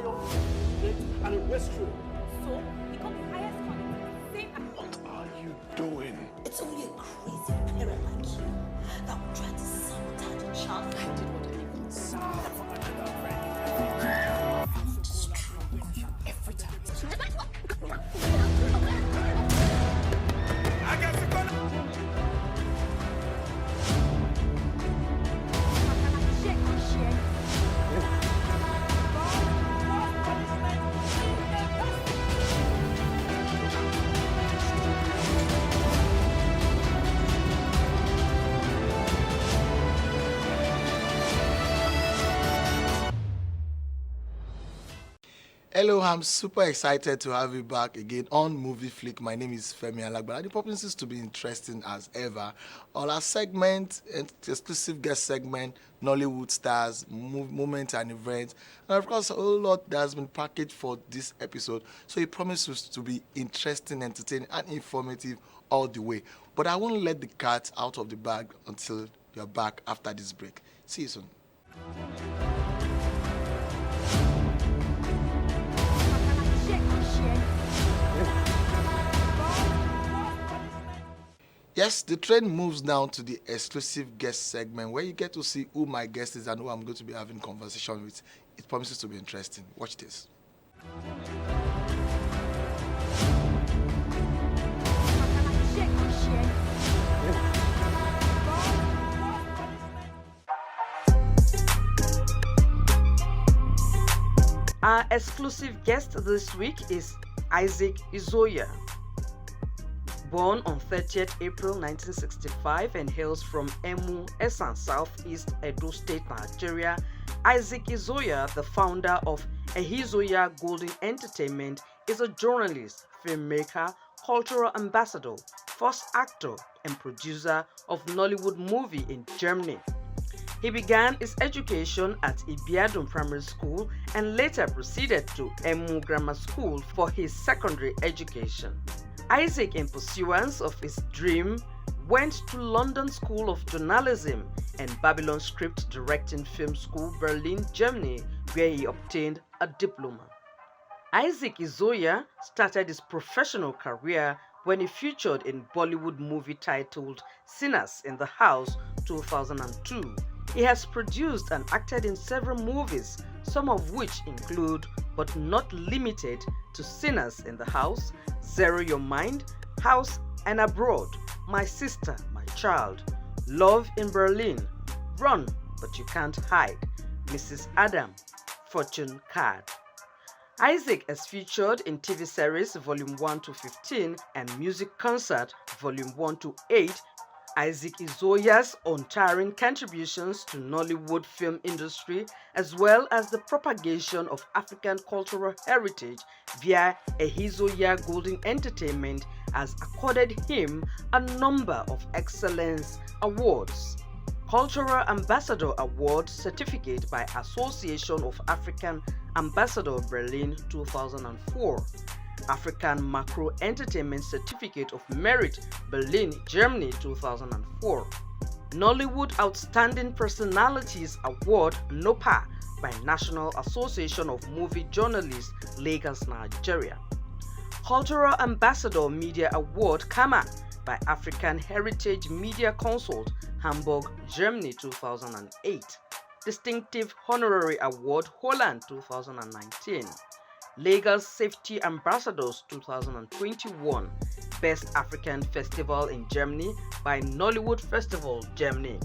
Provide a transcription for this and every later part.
iron gate and a restroom. So, become the highest quality, same as... What are you doing? It's only a crazy parent like you that would try to sabotage a child. I did what I did. Every time. I got to go. Hello, I'm super excited to have you back again on Movie Flick. My name is Femi Alagbara. The purpose is to be interesting as ever. On our segment, exclusive guest segment, Nollywood stars, moments and events, and of course a whole lot that has been packaged for this episode. So it promises to be interesting, entertaining, and informative all the way. But I won't let the cat out of the bag until you're back after this break. See you soon. Yes, the train moves now to the exclusive guest segment where you get to see who my guest is and who I'm going to be having conversation with. It promises to be interesting. Watch this. Our exclusive guest this week is Isoya. Born on 30th April 1965 and hails from Emu, Esan, Southeast Edo State, Nigeria, Isoya, the founder of Ehizoya Golden Entertainment, is a journalist, filmmaker, cultural ambassador, first actor, and producer of Nollywood movie in Germany. He began his education at Ibiadun Primary School and later proceeded to Emu Grammar School for his secondary education. Isaac, in pursuance of his dream, went to London School of Journalism and Babylon Script Directing Film School, Berlin, Germany, where he obtained a diploma. Isaac Isoya started his professional career when he featured in Bollywood movie titled Sinners in the House 2002. He has produced and acted in several movies, some of which include, but not limited to, Sinners in the House, Zero Your Mind, House and Abroad, My Sister, My Child, Love in Berlin, Run But You Can't Hide, Mrs. Adam, Fortune Card. Isaac has featured in TV series Volume 1 to 15 and Music Concert Volume 1 to 8. Isaac Isoya's untiring contributions to Nollywood film industry as well as the propagation of African cultural heritage via Ehizoya Golden Entertainment has accorded him a number of excellence awards. Cultural Ambassador Award Certificate by Association of African Ambassador Berlin 2004. African Macro Entertainment Certificate of Merit Berlin, Germany 2004. Nollywood Outstanding Personalities Award NOPA by National Association of Movie Journalists, Lagos, Nigeria. Cultural Ambassador Media Award KAMA by African Heritage Media Consult, Hamburg, Germany 2008. Distinctive Honorary Award Holland 2019. Lagos Safety Ambassadors 2021, Best African Festival in Germany by Nollywood Festival, Germany.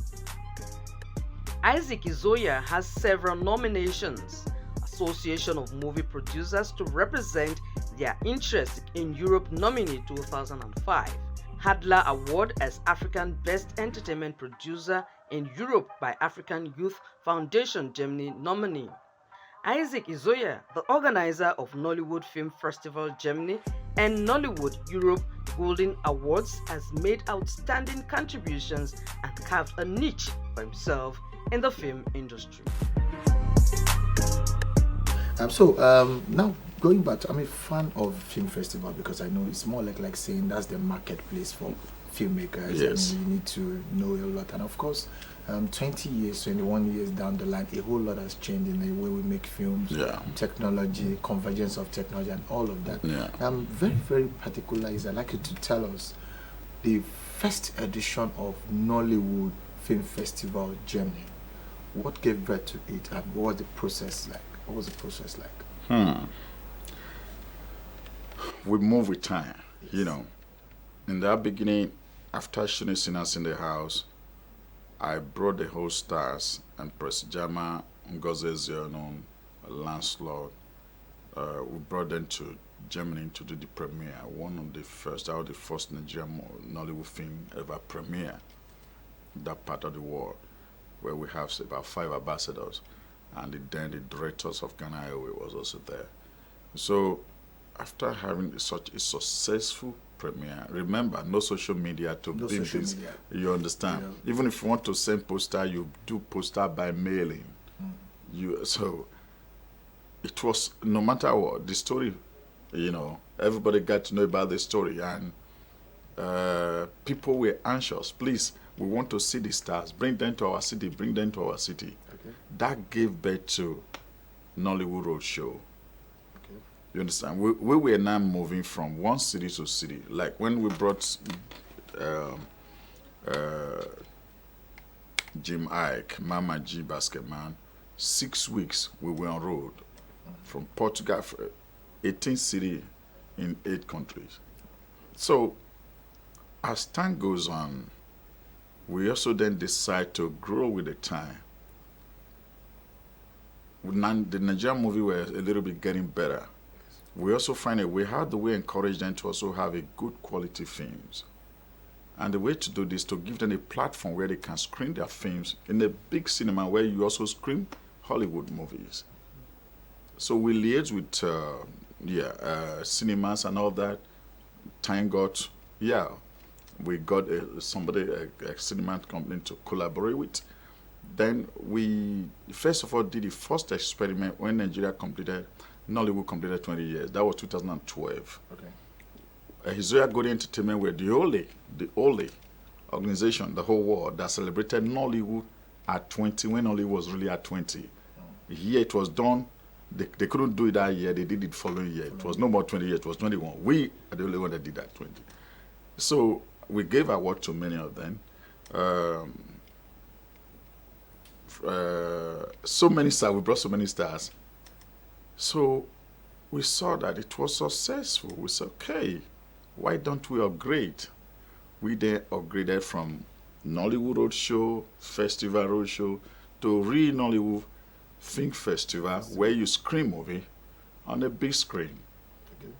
Isaac Isoya has several nominations. Association of Movie Producers to represent their interest in Europe nominee 2005. Hadler Award as African Best Entertainment Producer in Europe by African Youth Foundation, Germany nominee. Isaac Isoya, the organizer of Nollywood Film Festival Germany and Nollywood Europe Golden Awards, has made outstanding contributions and carved a niche for himself in the film industry. Now going back to, I'm a fan of film festival because I know it's more like saying that's the marketplace for filmmakers. Yes. And you need to know a lot, and of course 20 years, 21 years down the line, a whole lot has changed in the way we make films, technology, convergence of technology, and all of that. Yeah. I'm very, very particular. I'd like you to tell us the first edition of Nollwood Film Festival Germany. What gave birth to it, and what was the process like? We move with time, you know. In that beginning, after shooting Sinners in the House, I brought the whole stars and Press Jama, Ngozi Ezionon, Lancelot. We brought them to Germany to do the premiere. That was the first Nigerian Nollywood film ever premiere in that part of the world, where we have about 5 ambassadors, and then the directors of Ghana Airways was also there. So after having such a successful premiere, remember, no social media to beam this. You understand? Yeah. Even if you want to send poster, you do poster by mailing. So it was, no matter what, the story, you know, everybody got to know about the story, and people were anxious. Please, we want to see the stars. Bring them to our city. Okay. That gave birth to Nollywood Roadshow. You understand? We were now moving from one city to city. Like when we brought Jim Ike, Mama G Basketman, 6 weeks we were on road from Portugal, 18 cities in 8 countries. So as time goes on, we also then decide to grow with the time. The Nigerian movie were a little bit getting better. We also find a way, how do we encourage them to also have a good quality films? And the way to do this, to give them a platform where they can screen their films in a big cinema where you also screen Hollywood movies. So we liaise with cinemas and all that. Time got, we got a cinema company to collaborate with. Then we, first of all, did the first experiment when Nollywood completed 20 years. That was 2012. Okay. Ehizoya Golden Entertainment were the only organization in the whole world that celebrated Nollywood at 20 when Nollywood was really at 20. Here it was done. They couldn't do it that year. They did it the following year. It was no more 20 years. It was 21. We are the only one that did that 20. So we gave award to many of them. So many stars. We brought so many stars. So we saw that it was successful. We said, okay, why don't we upgrade? We then upgraded from Nollywood Roadshow, Festival Roadshow, to Real Nollywood Film Festival, where you screen movie on a big screen. Okay.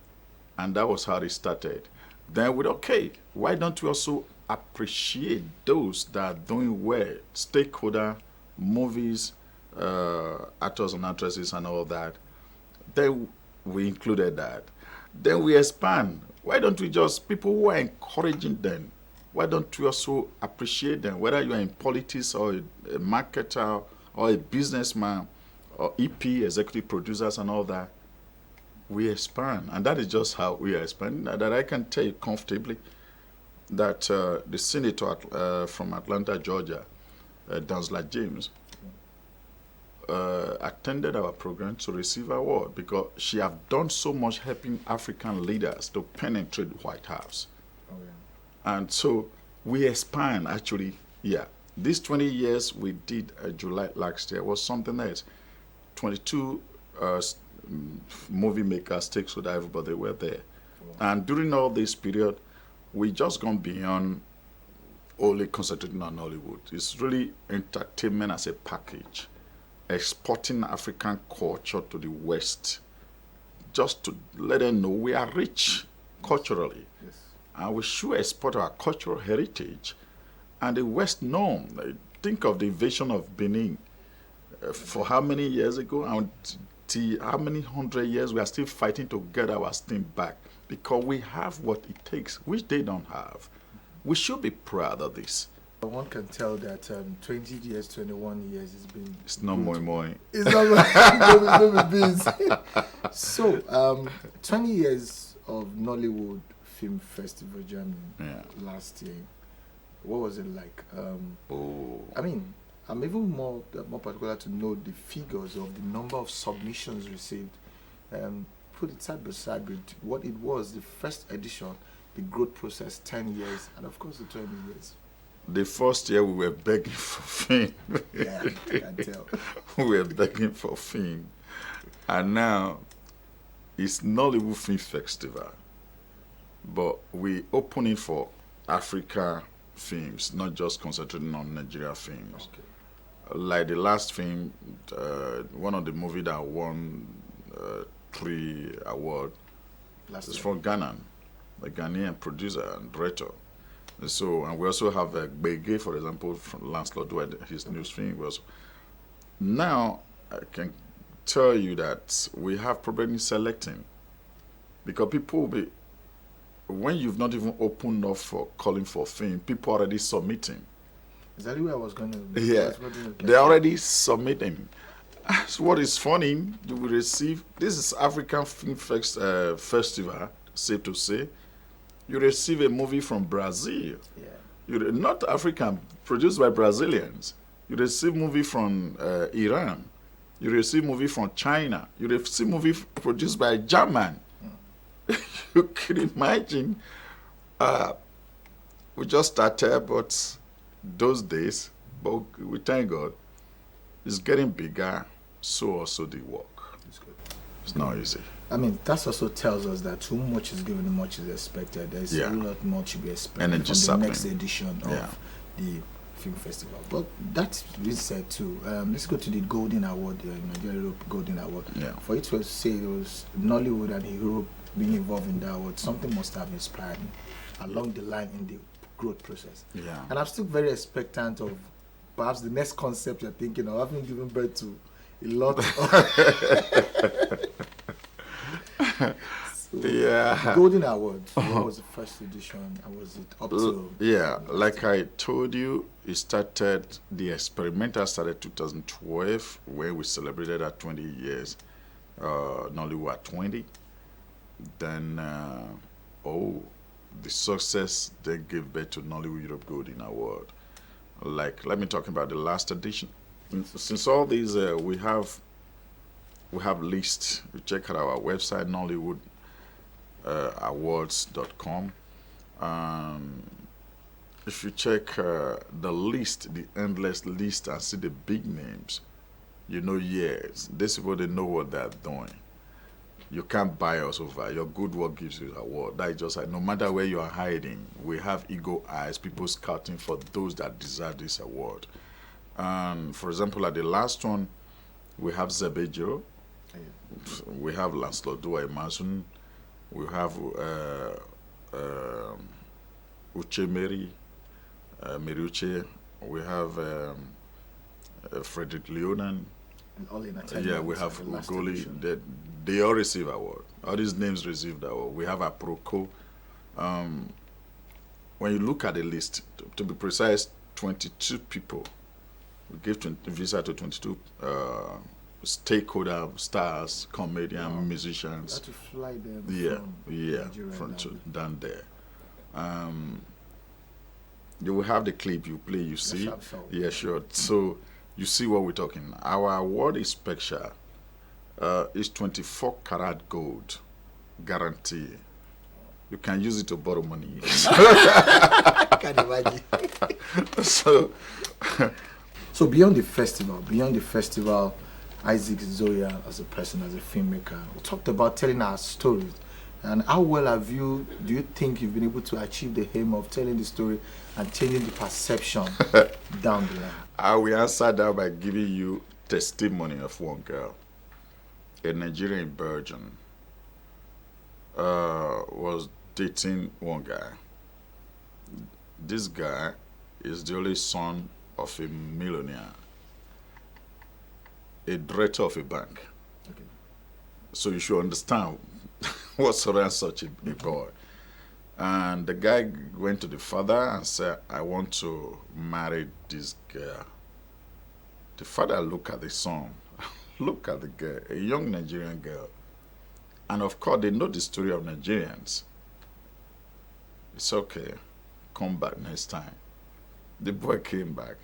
And that was how it started. Then we said, okay, why don't we also appreciate those that are doing well, stakeholder, movies, actors and actresses and all that. Then we included that. Then we expand. Why don't we just, people who are encouraging them, why don't we also appreciate them, whether you are in politics or a marketer or a businessman or EP, executive producers and all that. We expand. And that is just how we are expanding. That I can tell you comfortably that the senator from Atlanta, Georgia, Dansla James, attended our program to receive an award because she have done so much helping African leaders to penetrate the White House. Oh, yeah. And so we expand actually, These 20 years we did July last year was something else. 22 movie makers, stakeholder, everybody were there. Oh. And during all this period, we just gone beyond only concentrating on Hollywood. It's really entertainment as a package, exporting African culture to the West, just to let them know we are rich culturally. Yes. And we should export our cultural heritage. And the West know, think of the invasion of Benin for how many years ago, and how many 100 years we are still fighting to get our steam back because we have what it takes, which they don't have. We should be proud of this. One can tell that 20 years, 21 years has been... It's not more. It's not beans. So, 20 years of Nollywood Film Festival Germany last year. What was it like? Oh, I mean, I'm even more particular to know the figures of the number of submissions received. Put it side by side with what it was the first edition, the growth process, 10 years, and of course the 20 years. the first year we were begging for fame. Yeah, I can tell. We were begging for fame. And now it's Nollwood Film Festival. But we open it for Africa films, not just concentrating on Nigeria films. Okay. Like the last film, one of the movie that won 3 awards Last is year. from Ghana, a Ghanaian producer and director. And we also have Bege, for example, from Lancelot Dwight, his new film. Now, I can tell you that we have problem in selecting. Because people will be, when you've not even opened up for calling for fame, people are already submitting. Exactly where I was going to. Yeah, they're already submitting. So what is funny, you will receive, this is African Film Festival, safe to say. You receive a movie from Brazil. Yeah. Not African, produced by Brazilians. You receive movie from Iran. You receive movie from China. You receive movie produced by German. You can imagine. We just started, but those days, but we thank God, it's getting bigger, so also the work. It's good. It's not easy. I mean, that also tells us that too much is given, much is expected. There's Yeah. a lot more to be expected Energy from the sapling. next edition of Yeah. the film festival. But that being said too, let's go to the Golden Award, the Nigeria Europe Golden Award. Yeah. For it to say it was Nollwood and Europe being involved in that award, something must have inspired me along the line in the growth process. Yeah. And I'm still very expectant of perhaps the next concept you're thinking of, having given birth to a lot of Yeah. Golden Award. What was the first edition? And was it up to? Yeah, like I told you, the experimental started 2012, where we celebrated our 20 years, Nollywood at 20. Then, the success then gave birth to Nollywood Europe Golden Award. Like, let me talk about the last edition. Since all these, we have lists. You check out our website, Nollywood awards.com. If you check the list, the endless list, and see the big names, you know, yes, these people, they know what they're doing. You can't buy us over. Your good work gives you an award. That is just like, no matter where you are hiding, we have eagle eyes, people scouting for those that deserve this award. For example, at the last one, we have Zebejo, we have Lancelot Dwight, we have Uche Mary, Meriuche, we have Frederick Leonan. And all in attendance. Yeah, we have at the last Ugoli. edition. They all receive award. All these names received award. We have a Proco. When you look at the list, to be precise, 22 people. We gave visa to 22 stakeholder stars, comedian, musicians. You had to fly them Yeah, from yeah, Nigeria from down. down there. You will have the clip you play, you see. sure, sure. Yeah, sure. So you see what we're talking. Our award is special. It's 24 karat gold guarantee. You can use it to borrow money. I can imagine. So So beyond the festival, Isaac Zoya as a person, as a filmmaker, we talked about telling our stories. And how well do you think you've been able to achieve the aim of telling the story and changing the perception down the line? I will answer that by giving you testimony of one girl. A Nigerian in Belgium was dating one guy. This guy is the only son of a millionaire, a director of a bank. Okay. So you should understand what surrounds such a boy. And the guy went to the father and said, I want to marry this girl. The father looked at the son, look at the girl, a young Nigerian girl. And of course, they know the story of Nigerians. It's okay, come back next time. The boy came back.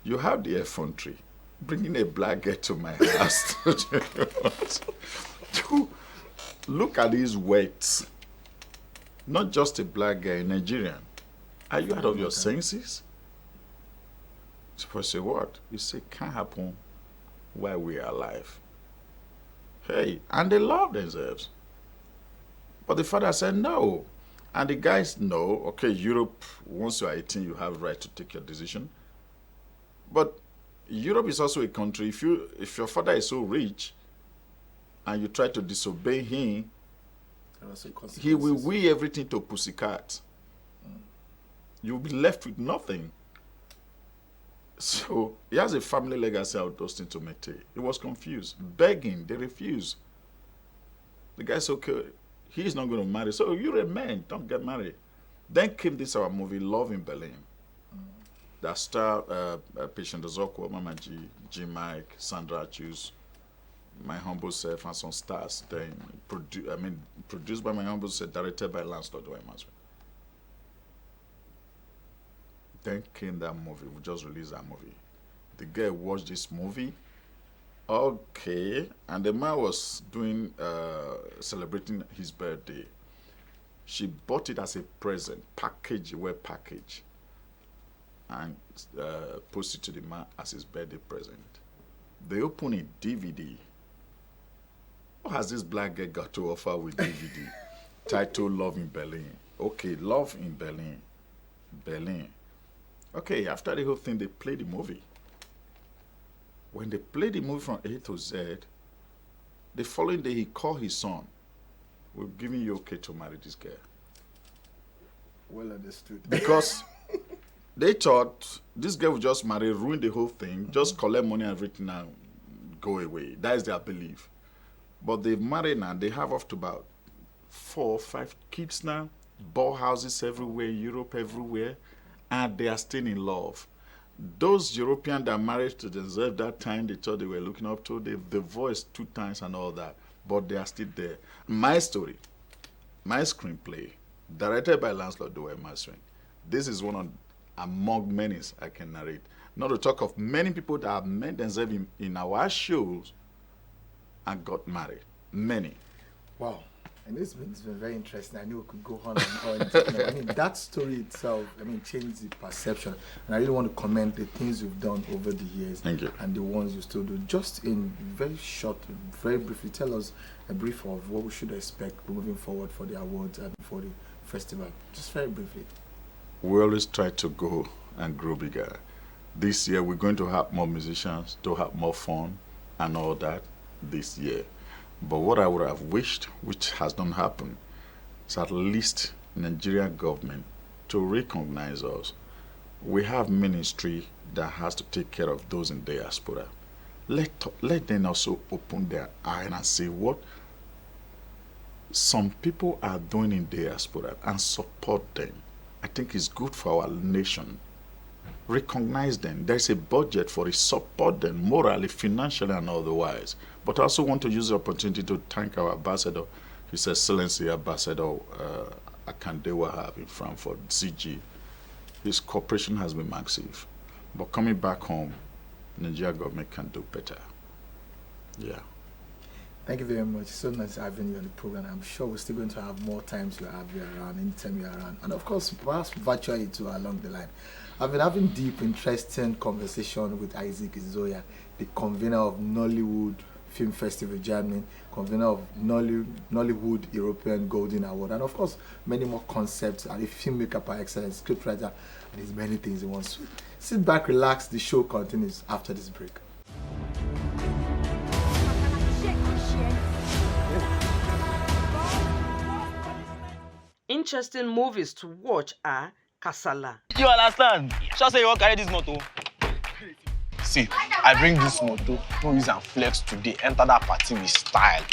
You have the effrontery, bringing a black girl to my house. To look at these weights. Not just a black guy, a Nigerian. Are you out of your senses? Suppose say what? You say can't happen while we are alive. Hey, and they love themselves. But the father said no. And the guys know, okay, Europe, once you are 18, you have right to take your decision. But Europe is also a country, if your father is so rich and you try to disobey him, he will weigh everything to pussycat. You'll be left with nothing. So he has a family legacy out those things to maintain. He was confused, begging, they refused. The guy said, okay, he's not going to marry. So you're a man, don't get married. Then came this our movie, Love in Berlin. That star Patient Zoko, Mama G, G Mike, Sandra Chus, my humble self, and some stars. Then produced by my humble self, directed by Lancelot Doymas. Then came that movie. We just released that movie. The girl watched this movie. Okay, and the man was doing celebrating his birthday. She bought it as a present, package, web package, and posted it to the man as his birthday present. They opened a DVD. What has this black girl got to offer with DVD? Titled Love in Berlin. Okay, Love in Berlin. Berlin. Okay, after the whole thing, they played the movie. When they played the movie from A to Z, the following day he called his son. We're giving you okay to marry this girl. Well understood. Because they thought this girl would just marry, ruin the whole thing, just collect money and everything and go away. That is their belief. But they've married now. They have up to about 4 or 5 kids now, ball houses everywhere, Europe everywhere, and they are still in love. Those Europeans that married to themselves that time, they thought they were looking up to, they've divorced 2 times and all that, but they are still there. My story, my screenplay, directed by Lancelot Doymas. This is one of among many I can narrate. Not to talk of many people that have met themselves in our shows and got married. Many. Wow. And it's been very interesting. I knew we could go on and on. I mean, that story itself, changed the perception. And I really want to commend the things you've done over the years. Thank you. And the ones you still do. Just in very short, very briefly, tell us a brief of what we should expect moving forward for the awards and for the festival. Just very briefly. We always try to go and grow bigger. This year, we're going to have more musicians, to have more fun and all that this year. But what I would have wished, which has not happened, is at least Nigerian government to recognize us. We have ministry that has to take care of those in diaspora. Let them also open their eye and see what some people are doing in diaspora and support them. I think it's good for our nation. Recognize them. There's a budget for it. Support them morally, financially, and otherwise. But I also want to use the opportunity to thank our ambassador, His Excellency Ambassador Akandewa in Frankfurt, CG. His cooperation has been massive. But coming back home, Nigeria government can do better. Yeah. Thank you very much. It's so nice having you on the program. I'm sure we're still going to have more times to have you around, anytime you're around. And of course, perhaps virtually too along the line. I've been having deep, interesting conversation with Ehizoya, the convener of Nollwood Film Festival Germany, convener of Nollywood European Golden Award, and of course, many more concepts, and a filmmaker by excellence, scriptwriter, and there's many things he wants to. Sit back, relax, the show continues after this break. Interesting movies to watch are Kasala. You understand? Just say you want to carry this motor. See, I bring this motor, no use and flex today. Enter that party with style.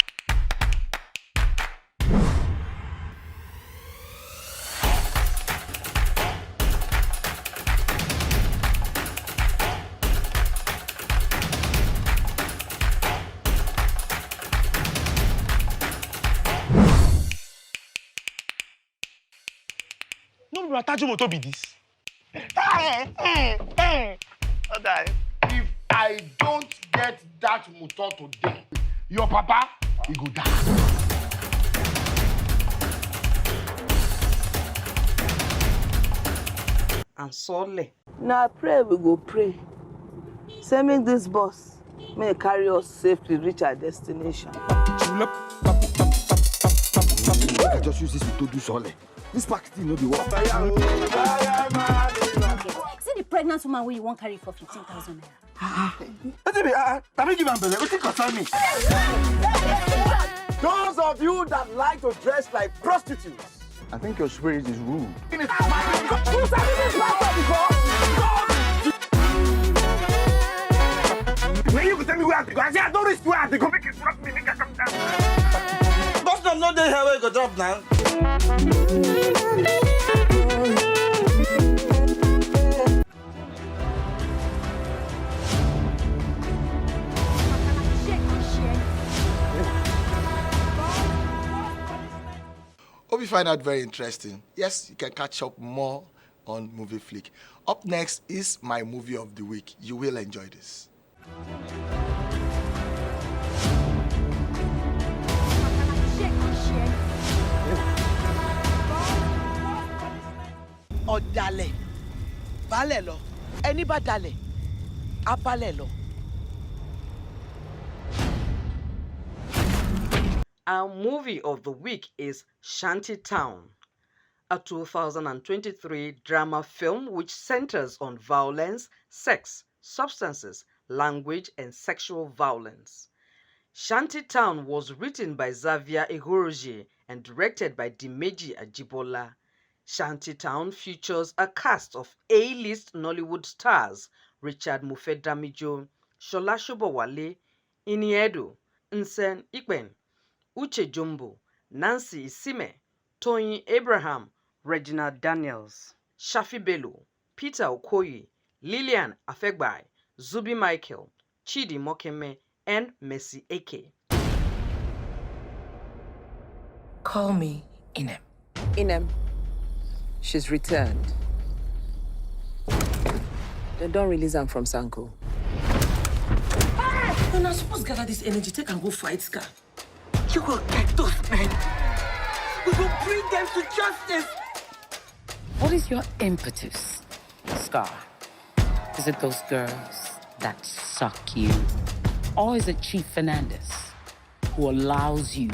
No, bro, attach your motor be this. If I don't get that motor today, your papa, he go die. And Sole. Now pray we go pray. Say make this bus may carry us safely reach our destination. Make I just use this to do sole. This package no be work. See the pregnant woman where you won't carry for 15,000 naira. Let me give am belle. Wetin concern me? Those of you that like to dress like prostitutes, I think your spirit is rude. When you go tell me where I go, I say I don't risk where I go, make it drop me, make it come down. Bus stop no dey here where you go drop now. Hope you find that very interesting. Yes, you can catch up more on Movie Flick. Up next is my movie of the week. You will enjoy this. Ọ̀dàlẹ̀, balẹ̀ lọ, ẹni bá dalẹ̀, á balẹ̀ lọ. Our movie of the week is Shantytown, a 2023 drama film which centers on violence, sex, substances, language, and sexual violence. Shantytown was written by Xavier Egoroje and directed by Dimeji Ajibola. Shantytown features a cast of A-list Nollywood stars Richard Mufedamijo, Shola Shobowale, Iniedo, Nsen Ikpen, Uche Jumbo, Nancy Isime, Tony Abraham, Regina Daniels, Shafi Bello, Peter Okoye, Lillian Afegbai, Zubi Michael, Chidi Mokeme, and Mercy Eke. Call me Inem. Inem, she's returned. They don't release her from Sanko. You're not supposed to gather this energy, take and go fight Scar. You will get those men. We will bring them to justice. What is your impetus, Scar? Is it those girls that suck you? Or is it Chief Fernandez who allows you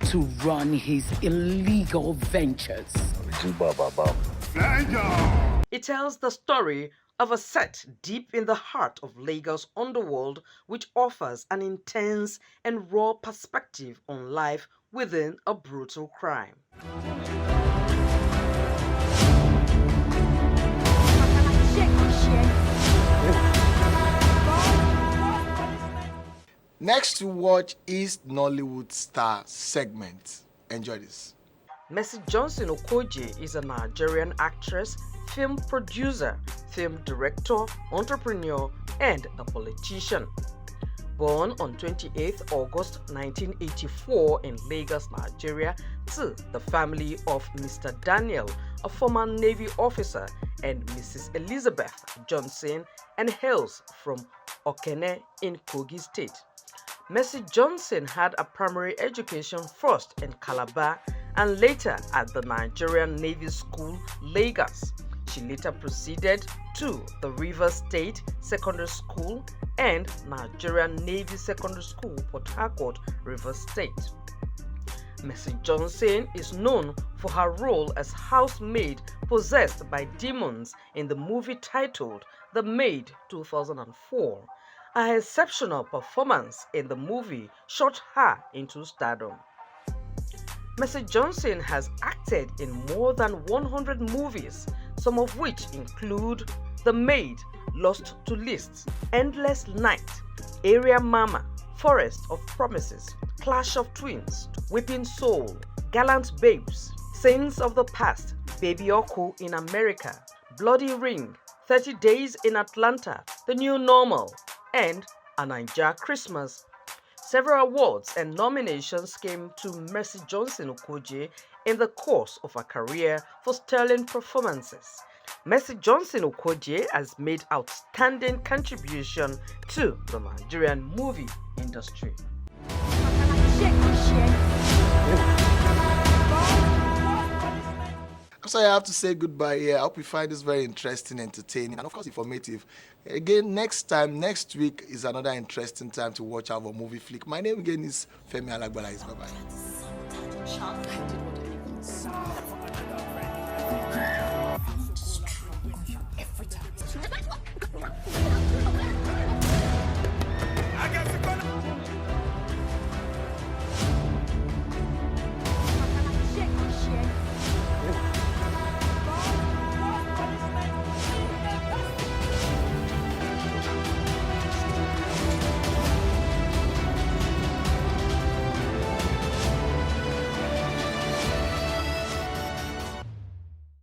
to run his illegal ventures? It tells the story of a set deep in the heart of Lagos underworld which offers an intense and raw perspective on life within a brutal crime. Next to watch is Nollywood Star segment. Enjoy this. Mercy Johnson Okoje is a Nigerian actress, film producer, film director, entrepreneur, and a politician. Born on 28 August 1984 in Lagos, Nigeria, to the family of Mr. Daniel, a former Navy officer, and Mrs. Elizabeth Johnson, and hails from Okene in Kogi State. Mercy Johnson had a primary education first in Calabar and later at the Nigerian Navy School, Lagos. She later proceeded to the River State Secondary School and Nigerian Navy Secondary School, Port Harcourt, River State. Mercy Johnson is known for her role as housemaid possessed by demons in the movie titled The Maid 2004. Her exceptional performance in the movie shot her into stardom. Mercy Johnson has acted in more than 100 movies, some of which include The Maid, Lost to Lists, Endless Night, Area Mama, Forest of Promises, Clash of Twins, Whipping Soul, Gallant Babes, Saints of the Past, Baby Oko in America, Bloody Ring, 30 Days in Atlanta, The New Normal, and A Naija Christmas. Several awards and nominations came to Mercy Johnson Okoje in the course of her career for sterling performances. Mercy Johnson Okoje has made outstanding contribution to the Nigerian movie industry. So I have to say goodbye here. I hope you find this very interesting, entertaining, and of course informative. Again, next week is another interesting time to watch our movie flick. My name again is Femi Alagbala. Bye-bye.